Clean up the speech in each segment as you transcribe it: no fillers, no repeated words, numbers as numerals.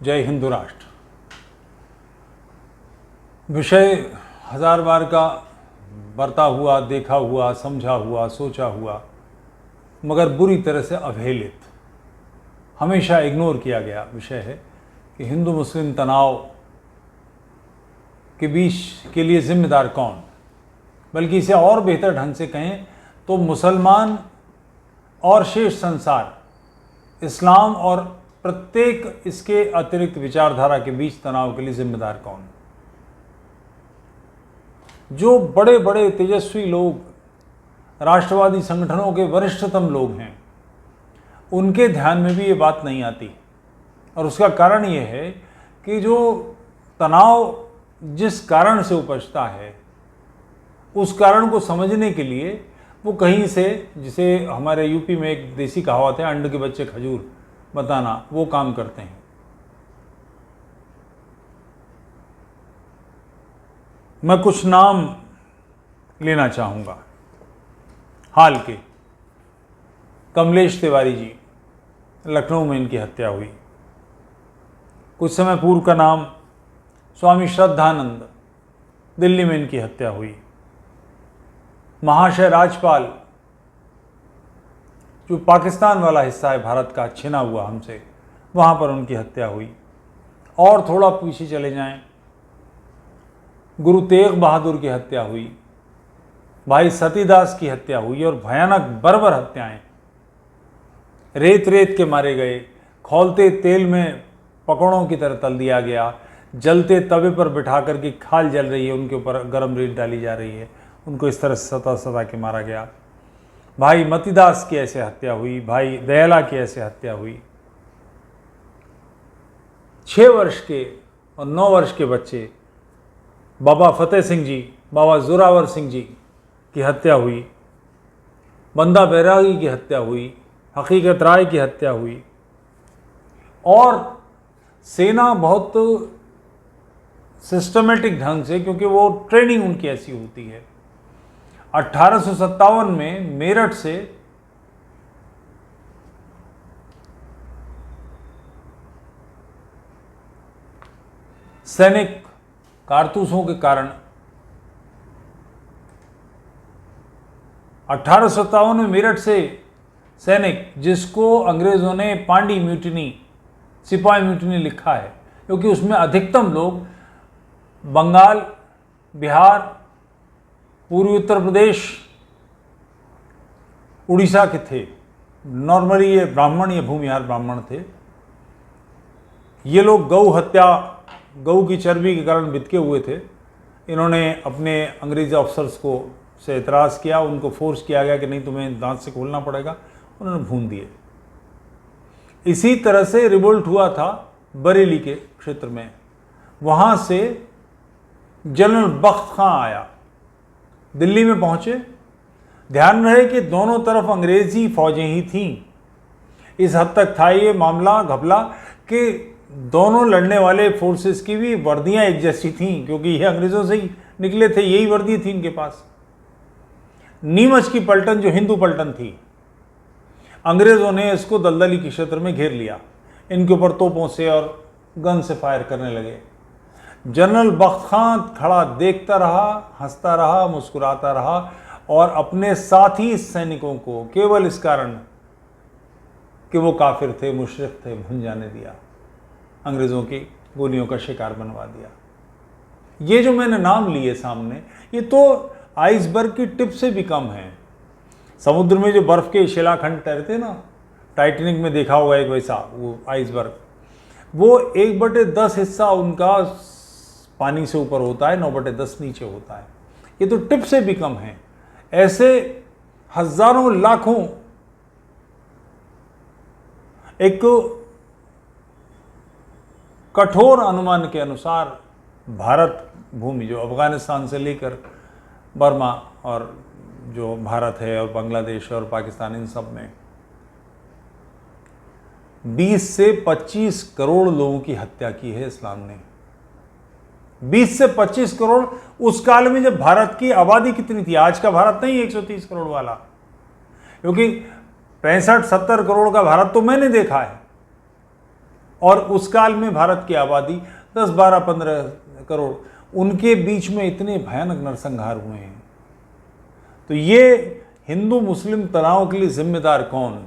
जय हिंदू राष्ट्र। विषय हजार बार का बरता हुआ, देखा हुआ, समझा हुआ, सोचा हुआ, मगर बुरी तरह से अवहेलित, हमेशा इग्नोर किया गया विषय है कि हिंदू मुस्लिम तनाव के बीच के लिए जिम्मेदार कौन। बल्कि इसे और बेहतर ढंग से कहें तो मुसलमान और शेष संसार, इस्लाम और प्रत्येक इसके अतिरिक्त विचारधारा के बीच तनाव के लिए जिम्मेदार कौन। जो बड़े बड़े तेजस्वी लोग, राष्ट्रवादी संगठनों के वरिष्ठतम लोग हैं, उनके ध्यान में भी ये बात नहीं आती। और उसका कारण ये है कि जो तनाव जिस कारण से उपजता है, उस कारण को समझने के लिए वो कहीं से, जिसे हमारे यूपी में एक देसी कहावत है, अंडे के बच्चे खजूर बताना, वो काम करते हैं। मैं कुछ नाम लेना चाहूँगा। हाल के कमलेश तिवारी जी, लखनऊ में इनकी हत्या हुई। कुछ समय पूर्व का नाम स्वामी श्रद्धानंद, दिल्ली में इनकी हत्या हुई। महाशय राजपाल, जो पाकिस्तान वाला हिस्सा है भारत का, छिना हुआ हमसे, वहाँ पर उनकी हत्या हुई। और थोड़ा पीछे चले जाएं, गुरु तेग बहादुर की हत्या हुई, भाई सतीदास की हत्या हुई, और भयानक बर्बर हत्याएं। रेत रेत के मारे गए, खौलते तेल में पकौड़ों की तरह तल दिया गया, जलते तवे पर बिठा कर के खाल जल रही है, उनके ऊपर गर्म रेत डाली जा रही है, उनको इस तरह से सता सता के मारा गया। भाई मतीदास की ऐसे हत्या हुई, भाई दयाला की ऐसे हत्या हुई। 6 वर्ष के और 9 वर्ष के बच्चे बाबा फतेह सिंह जी, बाबा जोरावर सिंह जी की हत्या हुई। बंदा बैरागी की हत्या हुई, हकीकत राय की हत्या हुई। और सेना बहुत सिस्टमेटिक ढंग से, क्योंकि वो ट्रेनिंग उनकी ऐसी होती है, 1857 में मेरठ से सैनिक कारतूसों के कारण 1857 में मेरठ से सैनिक, जिसको अंग्रेज़ों ने पांडी म्यूटिनी, सिपाही म्यूटिनी लिखा है, क्योंकि उसमें अधिकतम लोग बंगाल, बिहार, पूर्वी उत्तर प्रदेश, उड़ीसा के थे। नॉर्मली ये ब्राह्मण या भूमिहार ब्राह्मण थे। ये लोग गौ हत्या, गऊ की चर्बी के कारण बितके हुए थे। इन्होंने अपने अंग्रेजी अफसर्स को से एतराज़ किया, उनको फोर्स किया गया कि नहीं, तुम्हें दांत से खोलना पड़ेगा, उन्होंने भून दिए। इसी तरह से रिवोल्ट हुआ था बरेली के क्षेत्र में। वहाँ से जनरल बख्त खां आया, दिल्ली में पहुँचे। ध्यान रहे कि दोनों तरफ अंग्रेज़ी फौजें ही थीं। इस हद तक था ये मामला घपला कि दोनों लड़ने वाले फोर्सेस की भी वर्दियां एक जैसी थीं, क्योंकि ये अंग्रेज़ों से ही निकले थे, यही वर्दी थी इनके पास। नीमच की पलटन, जो हिंदू पलटन थी, अंग्रेज़ों ने इसको दलदली के क्षेत्र में घेर लिया। इनके ऊपर तोपों से और गन से फायर करने लगे। जनरल बख्त खां खड़ा देखता रहा, हंसता रहा, मुस्कुराता रहा, और अपने साथी सैनिकों को केवल इस कारण कि वो काफिर थे, मुशरिक थे, भून जाने दिया, अंग्रेज़ों की गोलियों का शिकार बनवा दिया। ये जो मैंने नाम लिए सामने, ये तो आइसबर्ग की टिप से भी कम है। समुद्र में जो बर्फ़ के शिलाखंड तैरते ना, टाइटैनिक में देखा होगा एक वैसा वो आइसबर्ग, वो 1/10 हिस्सा उनका पानी से ऊपर होता है, 9/10 नीचे होता है। ये तो टिप से भी कम है। ऐसे हजारों लाखों, एक कठोर अनुमान के अनुसार भारत भूमि, जो अफगानिस्तान से लेकर बर्मा और जो भारत है और बांग्लादेश और पाकिस्तान, इन सब में 20 से 25 करोड़ लोगों की हत्या की है इस्लाम ने। 20 से 25 करोड़। उस काल में जब भारत की आबादी कितनी थी, आज का भारत नहीं 130 करोड़ वाला, क्योंकि 65-70 करोड़ का भारत तो मैंने देखा है। और उस काल में भारत की आबादी 10, 12, 15 करोड़, उनके बीच में इतने भयानक नरसंहार हुए हैं। तो ये हिंदू मुस्लिम तनाव के लिए जिम्मेदार कौन,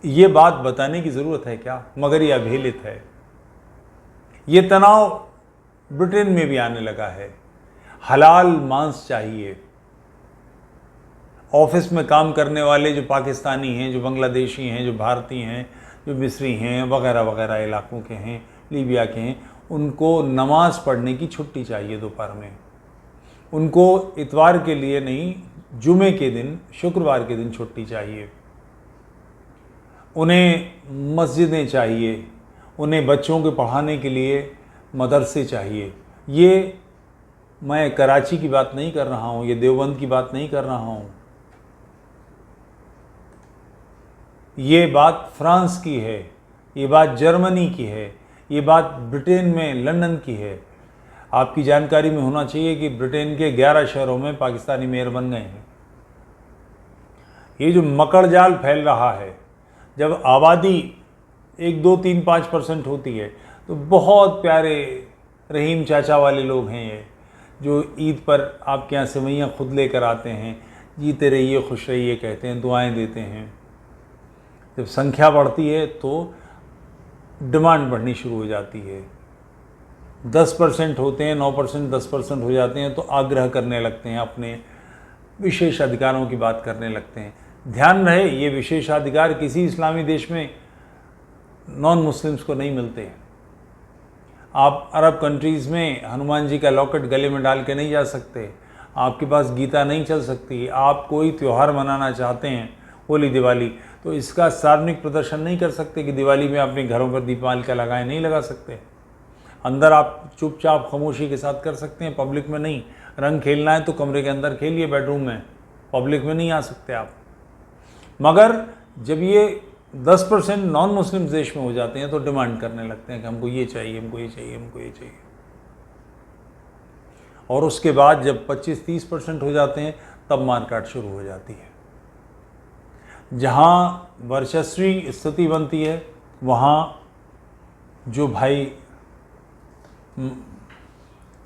ये बात बताने की ज़रूरत है क्या? मगर ये अवहेलित है। ये तनाव ब्रिटेन में भी आने लगा है। हलाल मांस चाहिए। ऑफिस में काम करने वाले जो पाकिस्तानी हैं, जो बांग्लादेशी हैं, जो भारतीय हैं, जो मिस्री हैं, वगैरह वगैरह इलाकों के हैं, लीबिया के हैं, उनको नमाज़ पढ़ने की छुट्टी चाहिए दोपहर में। उनको इतवार के लिए नहीं, जुमे के दिन, शुक्रवार के दिन छुट्टी चाहिए। उन्हें मस्जिदें चाहिए, उन्हें बच्चों के पढ़ाने के लिए मदरसे चाहिए। ये मैं कराची की बात नहीं कर रहा हूँ, ये देवबंद की बात नहीं कर रहा हूँ, ये बात फ्रांस की है, ये बात जर्मनी की है, ये बात ब्रिटेन में लंदन की है। आपकी जानकारी में होना चाहिए कि ब्रिटेन के 11 शहरों में पाकिस्तानी मेयर बन गए हैं। ये जो मकड़ जाल फैल रहा है, जब आबादी 1, 2, 3, 5% होती है तो बहुत प्यारे रहीम चाचा वाले लोग हैं ये, जो ईद पर आपके यहाँ सेवइयाँ खुद लेकर आते हैं, जीते रहिए खुश रहिए कहते हैं, दुआएं देते हैं। जब संख्या बढ़ती है तो डिमांड बढ़नी शुरू हो जाती है। 10% होते हैं, 9%, 10% हो जाते हैं तो आग्रह करने लगते हैं, अपने विशेष अधिकारों की बात करने लगते हैं। ध्यान रहे, ये विशेषाधिकार किसी इस्लामी देश में नॉन मुस्लिम्स को नहीं मिलते। आप अरब कंट्रीज़ में हनुमान जी का लॉकेट गले में डाल के नहीं जा सकते, आपके पास गीता नहीं चल सकती। आप कोई त्यौहार मनाना चाहते हैं, होली दिवाली, तो इसका सार्वजनिक प्रदर्शन नहीं कर सकते कि दिवाली में अपने घरों पर दीपमालिका लगाएं, नहीं लगा सकते। अंदर आप चुपचाप खामोशी के साथ कर सकते हैं, पब्लिक में नहीं। रंग खेलना है तो कमरे के अंदर खेलिए, बेडरूम में, पब्लिक में नहीं आ सकते आप। मगर जब ये 10% नॉन मुस्लिम देश में हो जाते हैं तो डिमांड करने लगते हैं कि हमको ये चाहिए, हमको ये चाहिए, हमको ये चाहिए। और उसके बाद जब 25-30% हो जाते हैं तब मारकाट शुरू हो जाती है। जहाँ वर्चस्वी स्थिति बनती है वहाँ जो भाई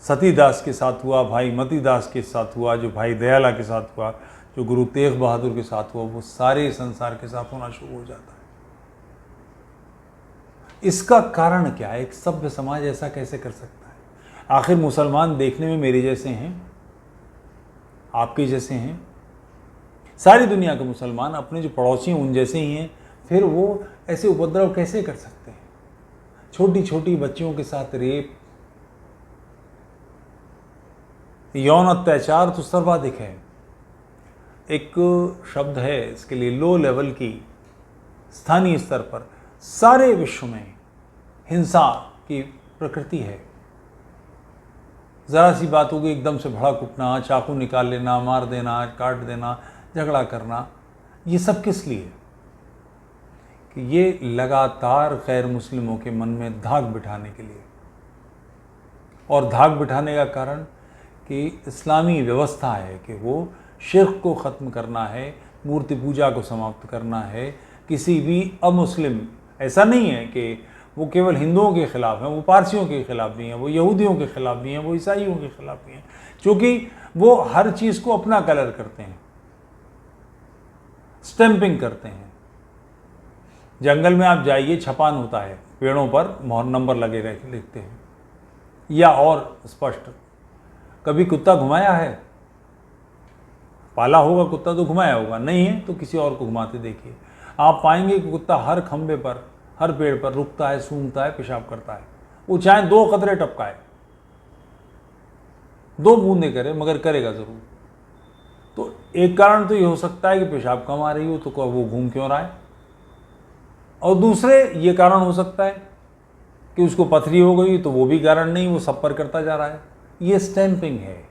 सतीदास के साथ हुआ, भाई मतीदास के साथ हुआ, जो भाई दयाला के साथ हुआ, जो गुरु तेग बहादुर के साथ हुआ, वो सारे संसार के साथ होना शुरू हो जाता है। इसका कारण क्या है? एक सभ्य समाज ऐसा कैसे कर सकता है? आखिर मुसलमान देखने में मेरे जैसे हैं, आपके जैसे हैं, सारी दुनिया के मुसलमान अपने जो पड़ोसी हैं उन जैसे ही हैं, फिर वो ऐसे उपद्रव कैसे कर सकते हैं? छोटी छोटी बच्चियों के साथ रेप, यौन अत्याचार तो सर्वाधिक है। एक शब्द है इसके लिए, लो लेवल की, स्थानीय स्तर पर सारे विश्व में हिंसा की प्रकृति है। ज़रा सी बात होगी एकदम से भड़क उठना, चाकू निकाल लेना, मार देना, काट देना, झगड़ा करना। ये सब किस लिए? कि ये लगातार गैर मुस्लिमों के मन में धाक बिठाने के लिए। और धाक बिठाने का कारण कि इस्लामी व्यवस्था है कि वो शिर्क को ख़त्म करना है, मूर्ति पूजा को समाप्त करना है। किसी भी अमुस्लिम, ऐसा नहीं है कि वो केवल हिंदुओं के ख़िलाफ़ हैं, वो पारसियों के ख़िलाफ़ भी हैं, वो यहूदियों के ख़िलाफ़ भी हैं, वो ईसाइयों के ख़िलाफ़ भी हैं, क्योंकि वो हर चीज़ को अपना कलर करते हैं, स्टैंपिंग करते हैं। जंगल में आप जाइए, छपान होता है, पेड़ों पर मोहर नंबर लगे लिखते हैं। या और स्पष्ट, कभी कुत्ता घुमाया है? पाला होगा कुत्ता तो घुमाया होगा, नहीं है तो किसी और को घुमाते देखिए। आप पाएंगे कि कुत्ता हर खंबे पर, हर पेड़ पर रुकता है, सूंघता है, पेशाब करता है। वो चाहे 2 कतरे टपकाए, 2 बूंदे करे, मगर करेगा ज़रूर। तो एक कारण तो ये हो सकता है कि पेशाब कम आ रही हो तो वो घूम क्यों रहा है, और दूसरे ये कारण हो सकता है कि उसको पथरी हो गई, तो वो भी कारण नहीं, वो सब पर करता जा रहा है। ये स्टैंपिंग है।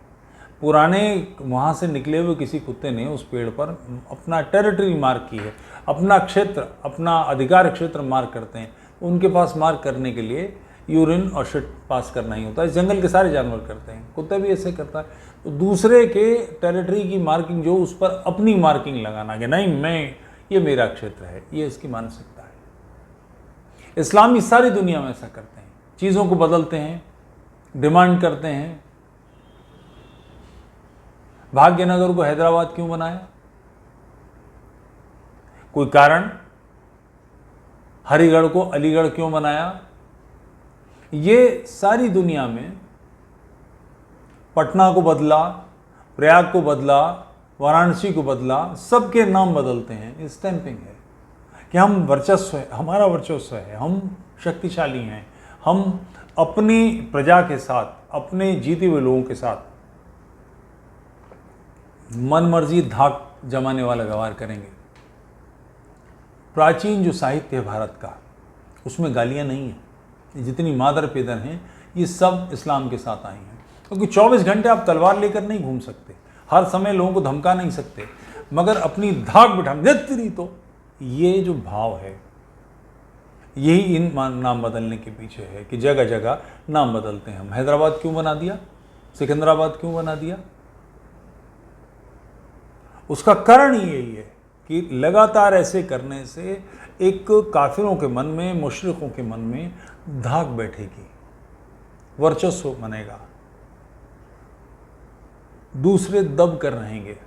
पुराने वहाँ से निकले हुए किसी कुत्ते ने उस पेड़ पर अपना टेरिटरी मार्क की है, अपना क्षेत्र, अपना अधिकार क्षेत्र मार्क करते हैं। उनके पास मार्क करने के लिए यूरिन और शिट पास करना ही होता है। जंगल के सारे जानवर करते हैं, कुत्ता भी ऐसे करता है। तो दूसरे के टेरिटरी की मार्किंग जो, उस पर अपनी मार्किंग लगाना कि नहीं, मैं, ये मेरा क्षेत्र है, ये इसकी मानसिकता है। इस्लामी सारी दुनिया में ऐसा करते हैं, चीज़ों को बदलते हैं, डिमांड करते हैं। भाग्यनगर को हैदराबाद क्यों बनाया? कोई कारण? हरिगढ़ को अलीगढ़ क्यों बनाया? ये सारी दुनिया में पटना को बदला, प्रयाग को बदला, वाराणसी को बदला, सबके नाम बदलते हैं। स्टैंपिंग है कि हम वर्चस्व है, हमारा वर्चस्व है, हम शक्तिशाली हैं, हम अपनी प्रजा के साथ, अपने जीते हुए लोगों के साथ मनमर्जी धाक जमाने वाला व्यवहार करेंगे। प्राचीन जो साहित्य है भारत का, उसमें गालियाँ नहीं हैं। जितनी मादर पेदर हैं ये सब इस्लाम के साथ आई हैं, क्योंकि 24 घंटे आप तलवार लेकर नहीं घूम सकते, हर समय लोगों को धमका नहीं सकते, मगर अपनी धाक बिठा देती। तो ये जो भाव है, यही इन नाम बदलने के पीछे है कि जगह जगह नाम बदलते हैं हम। हैदराबाद क्यों बना दिया? सिकंदराबाद क्यों बना दिया? उसका कारण ही यही है कि लगातार ऐसे करने से एक काफिरों के मन में, मुशरिकों के मन में धाक बैठेगी, वर्चस्व बनेगा, दूसरे दब कर रहेंगे।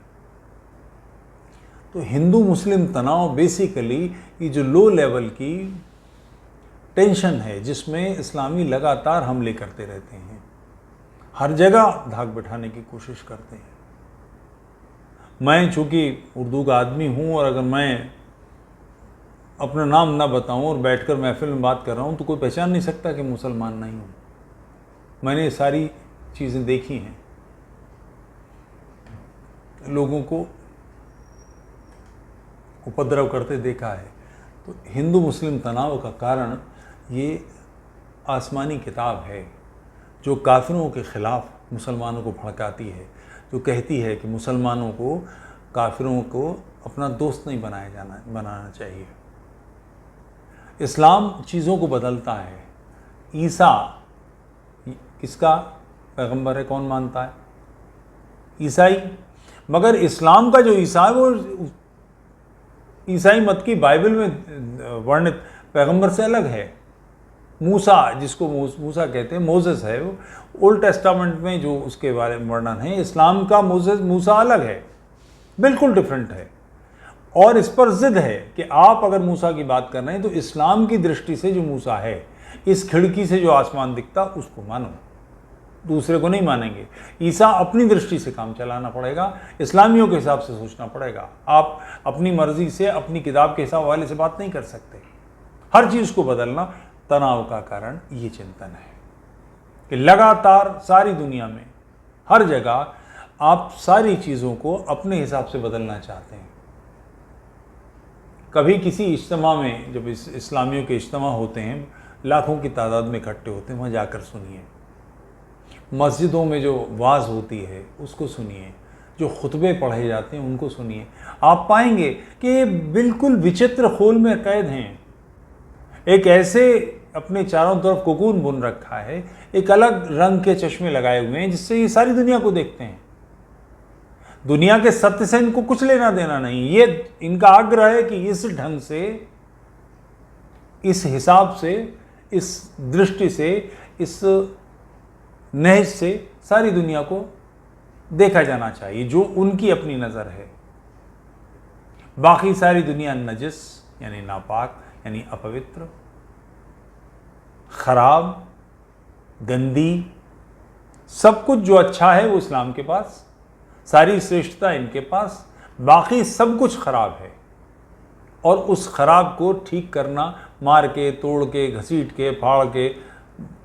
तो हिंदू मुस्लिम तनाव बेसिकली ये जो लो लेवल की टेंशन है, जिसमें इस्लामी लगातार हमले करते रहते हैं, हर जगह धाक बिठाने की कोशिश करते हैं। मैं चूँकि उर्दू का आदमी हूँ और अगर मैं अपना नाम ना बताऊँ और बैठकर महफिल में बात कर रहा हूँ तो कोई पहचान नहीं सकता कि मुसलमान नहीं हूँ। मैंने ये सारी चीज़ें देखी हैं, लोगों को उपद्रव करते देखा है। तो हिंदू मुस्लिम तनाव का कारण ये आसमानी किताब है जो काफिरों के ख़िलाफ़ मुसलमानों को भड़काती है, जो कहती है कि मुसलमानों को, काफिरों को अपना दोस्त नहीं बनाना चाहिए। इस्लाम चीज़ों को बदलता है। ईसा किसका पैगंबर है? कौन मानता है? ईसाई। मगर इस्लाम का जो ईसा है वो ईसाई मत की बाइबल में वर्णित पैगंबर से अलग है। मूसा, जिसको मूसा कहते हैं, मोसेस है, वो ओल्ड टेस्टामेंट में जो उसके बारे में वर्णन है, इस्लाम का मूसा अलग है, बिल्कुल डिफरेंट है। और इस पर जिद है कि आप अगर मूसा की बात कर रहे हैं तो इस्लाम की दृष्टि से जो मूसा है, इस खिड़की से जो आसमान दिखता उसको मानो, दूसरे को नहीं मानेंगे। ईसा अपनी दृष्टि से काम चलाना पड़ेगा, इस्लामियों के हिसाब से सोचना पड़ेगा। आप अपनी मर्जी से, अपनी किताब के हिसाब वाले से बात नहीं कर सकते। हर चीज़ को बदलना तनाव का कारण ये चिंतन है कि लगातार सारी दुनिया में हर जगह आप सारी चीज़ों को अपने हिसाब से बदलना चाहते हैं। कभी किसी इज्तिमा में, जब इस्लामियों के इज्तिमा होते हैं, लाखों की तादाद में इकट्ठे होते हैं, वहाँ जाकर सुनिए। मस्जिदों में जो वाज होती है उसको सुनिए, जो खुतबे पढ़े जाते हैं उनको सुनिए। आप पाएंगे कि ये बिल्कुल विचित्र खोल में कैद हैं। एक ऐसे अपने चारों तरफ कोकून बुन रखा है, एक अलग रंग के चश्मे लगाए हुए हैं जिससे ये सारी दुनिया को देखते हैं। दुनिया के सत्य से इनको कुछ लेना देना नहीं। ये इनका आग्रह है कि इस ढंग से, इस हिसाब से, इस दृष्टि से, इस नहज से सारी दुनिया को देखा जाना चाहिए, जो उनकी अपनी नज़र है। बाकी सारी दुनिया नजिस यानी नापाक, यानी अपवित्र, खराब, गंदी, सब कुछ जो अच्छा है वो इस्लाम के पास, सारी श्रेष्ठता इनके पास, बाकी सब कुछ खराब है। और उस खराब को ठीक करना, मार के, तोड़ के, घसीट के, फाड़ के,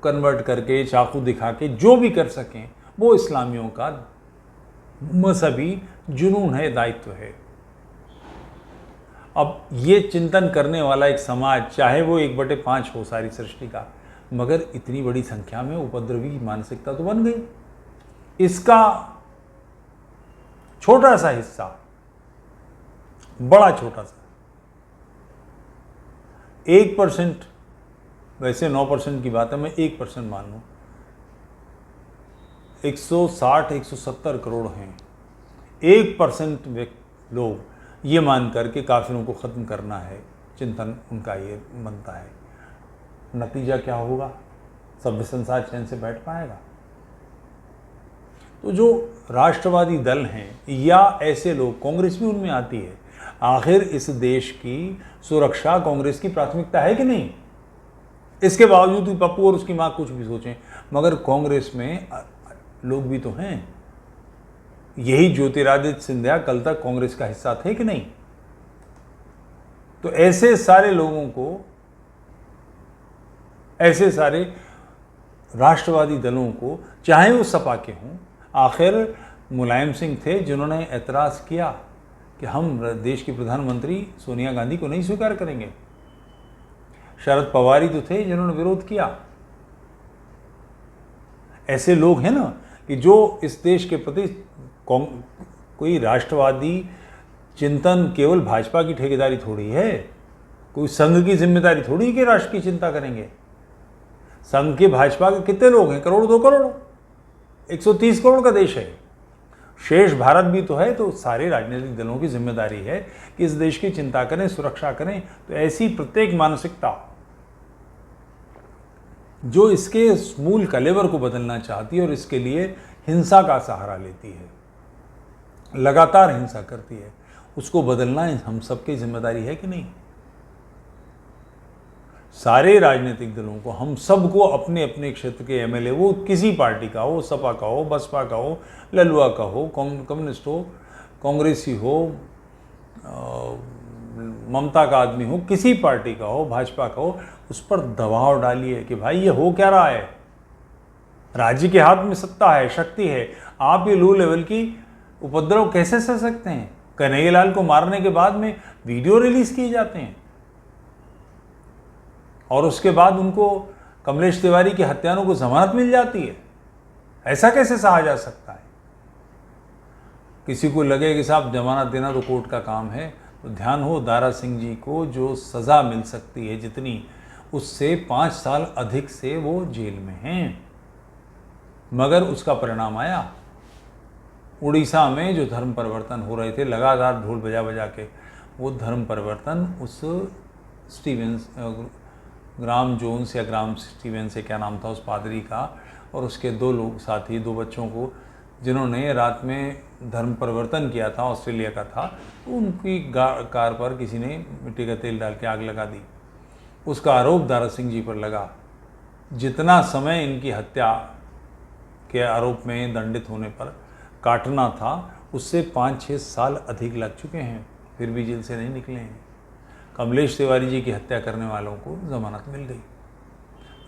कन्वर्ट करके, चाकू दिखा के, जो भी कर सकें, वो इस्लामियों का मजहबी जुनून है, दायित्व है। अब ये चिंतन करने वाला एक समाज, चाहे वो 1/5 हो सारी सृष्टि का, मगर इतनी बड़ी संख्या में उपद्रवी मानसिकता तो बन गई। इसका छोटा सा हिस्सा, बड़ा छोटा सा, 1%, वैसे 9% की बात है, मैं 1% मान लूँ, 160-170 करोड़ हैं। 1% लोग ये मान कर के काफिरों को ख़त्म करना है, चिंतन उनका ये बनता है। नतीजा क्या होगा? सभ्य संसार चैन से बैठ पाएगा? तो जो राष्ट्रवादी दल हैं या ऐसे लोग, कांग्रेस भी उनमें आती है, आखिर इस देश की सुरक्षा कांग्रेस की प्राथमिकता है कि नहीं? इसके बावजूद भी पप्पू और उसकी मां कुछ भी सोचें, मगर कांग्रेस में लोग भी तो हैं। यही ज्योतिरादित्य सिंधिया कल तक कांग्रेस का हिस्सा थे कि नहीं? तो ऐसे सारे लोगों को, ऐसे सारे राष्ट्रवादी दलों को, चाहे वो सपा के हों, आखिर मुलायम सिंह थे जिन्होंने ऐतराज़ किया कि हम देश की प्रधानमंत्री सोनिया गांधी को नहीं स्वीकार करेंगे। शरद पवार ही तो थे जिन्होंने विरोध किया। ऐसे लोग हैं ना कि जो इस देश के प्रति कोई राष्ट्रवादी चिंतन केवल भाजपा की ठेकेदारी थोड़ी है, कोई संघ की जिम्मेदारी थोड़ी कि राष्ट्र की चिंता करेंगे। संघ के भाजपा के कितने लोग हैं? करोड़, 2 करोड़, 130 करोड़ का देश है। शेष भारत भी तो है। तो सारे राजनीतिक दलों की जिम्मेदारी है कि इस देश की चिंता करें, सुरक्षा करें। तो ऐसी प्रत्येक मानसिकता जो इसके मूल कलेवर को बदलना चाहती है और इसके लिए हिंसा का सहारा लेती है, लगातार हिंसा करती है, उसको बदलना हम सबकी जिम्मेदारी है कि नहीं? सारे राजनीतिक दलों को, हम सबको अपने अपने क्षेत्र के एमएलए, वो किसी पार्टी का हो, सपा का हो, बसपा का हो, ललुआ का हो, कम्युनिस्ट हो, कांग्रेसी हो, ममता का आदमी हो, किसी पार्टी का हो, भाजपा का हो, उस पर दबाव डालिए कि भाई ये हो क्या रहा है? राज्य के हाथ में सत्ता है, शक्ति है, आप ये लो लेवल की उपद्रव कैसे सह सकते हैं? कन्हैयालाल को मारने के बाद में वीडियो रिलीज किए जाते हैं और उसके बाद उनको, कमलेश तिवारी के हत्यारों को जमानत मिल जाती है। ऐसा कैसे सहा जा सकता है? किसी को लगे कि साहब जमानत देना तो कोर्ट का काम है, तो ध्यान हो, दारा सिंह जी को जो सज़ा मिल सकती है जितनी, उससे 5 साल अधिक से वो जेल में हैं। मगर उसका परिणाम आया। उड़ीसा में जो धर्म परिवर्तन हो रहे थे लगातार ढोल बजा बजा के, वो धर्म परिवर्तन उस स्टीवेंस, ग्राम जोन्स या ग्राम स्टीवेंस से क्या नाम था उस पादरी का, और उसके 2 लोग साथी, 2 बच्चों को, जिन्होंने रात में धर्म परिवर्तन किया था, ऑस्ट्रेलिया का था, तो उनकी कार पर किसी ने मिट्टी का तेल डाल के आग लगा दी। उसका आरोप दारा सिंह जी पर लगा। जितना समय इनकी हत्या के आरोप में दंडित होने पर काटना था, उससे 5-6 साल अधिक लग चुके हैं, फिर भी जेल से नहीं निकले हैं। कमलेश तिवारी जी की हत्या करने वालों को जमानत मिल गई।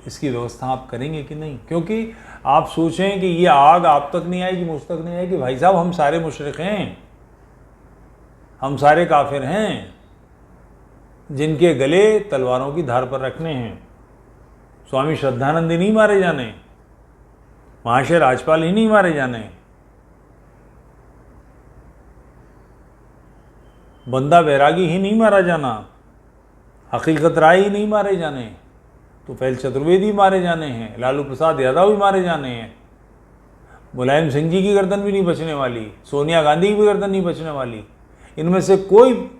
इसकी व्यवस्था आप करेंगे कि नहीं? क्योंकि आप सोचें कि ये आग आप तक नहीं आएगी, मुझ तक नहीं आएगी। भाई साहब, हम सारे मुशरिक हैं, हम सारे काफिर हैं जिनके गले तलवारों की धार पर रखने हैं। स्वामी श्रद्धानंद ही नहीं मारे जाने, महाशय राजपाल ही नहीं मारे जाने, बंदा बैरागी ही नहीं मारा जाना, हकीकत राय ही नहीं मारे जाने, तो फैल चतुर्वेदी मारे जाने हैं, लालू प्रसाद यादव भी मारे जाने हैं, मुलायम सिंह जी की गर्दन भी नहीं बचने वाली, सोनिया गांधी की भी गर्दन नहीं बचने वाली, इनमें से कोई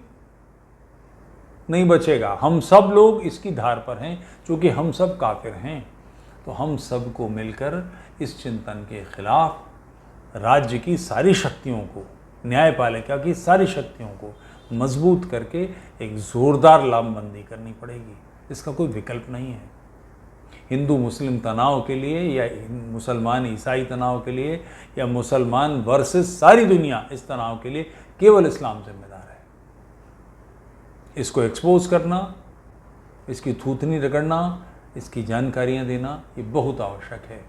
नहीं बचेगा। हम सब लोग इसकी धार पर हैं, चूँकि हम सब काफिर हैं। तो हम सबको मिलकर इस चिंतन के खिलाफ राज्य की सारी शक्तियों को, न्यायपालिका की सारी शक्तियों को मजबूत करके एक ज़ोरदार लामबंदी करनी पड़ेगी। इसका कोई विकल्प नहीं है। हिंदू मुस्लिम तनाव के लिए या मुसलमान ईसाई तनाव के लिए या मुसलमान वर्सेस सारी दुनिया इस तनाव के लिए केवल इस्लाम जिम्मेदार है। इसको एक्सपोज करना, इसकी थूथनी रगड़ना, इसकी जानकारियाँ देना, ये बहुत आवश्यक है।